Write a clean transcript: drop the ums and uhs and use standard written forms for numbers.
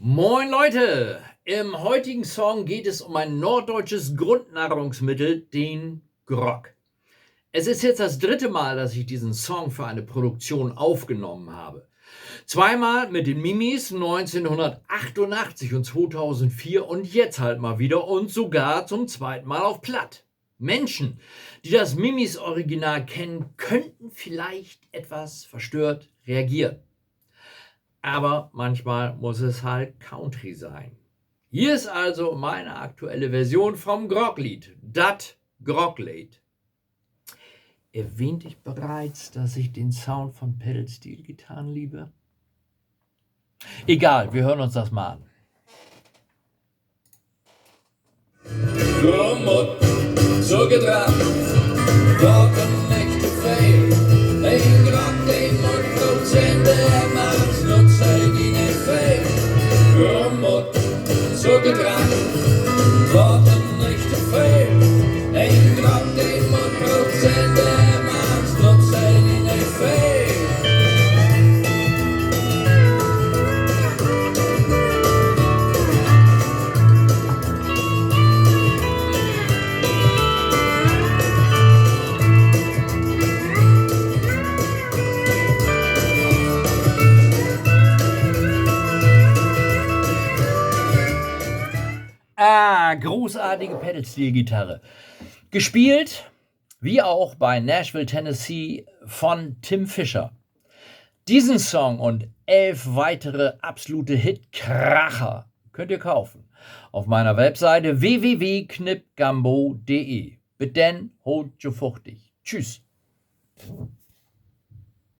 Moin Leute! Im heutigen Song geht es um ein norddeutsches Grundnahrungsmittel, den Grog. Es ist jetzt das dritte Mal, dass ich diesen Song für eine Produktion aufgenommen habe. Zweimal mit den Mimis 1988 und 2004 und jetzt halt mal wieder und sogar zum zweiten Mal auf Platt. Menschen, die das Mimis Original kennen, könnten vielleicht etwas verstört reagieren. Aber manchmal muss es halt Country sein. Hier ist also meine aktuelle Version vom Groglied, Dat Groglied. Erwähnte ich bereits, dass ich den Sound von Pedal-Steel-Gitarren liebe? Egal, wir hören uns das mal an. Kom op, zo gedaan, wat een echte fail. Een grap die moet goed zijn, de maat not zijn in een fail. Kom op, zo gedaan, wat een echte fail. Een grap die moet goed zijn, de maat not zijn in een fail. Großartige Pedal-Steel-Gitarre. Gespielt, wie auch bei Nashville, Tennessee, von Tim Fischer. Diesen Song und 11 weitere absolute Hit-Kracher könnt ihr kaufen auf meiner Webseite www.knipgambo.de. Bitte holt jo fuchtig. Tschüss.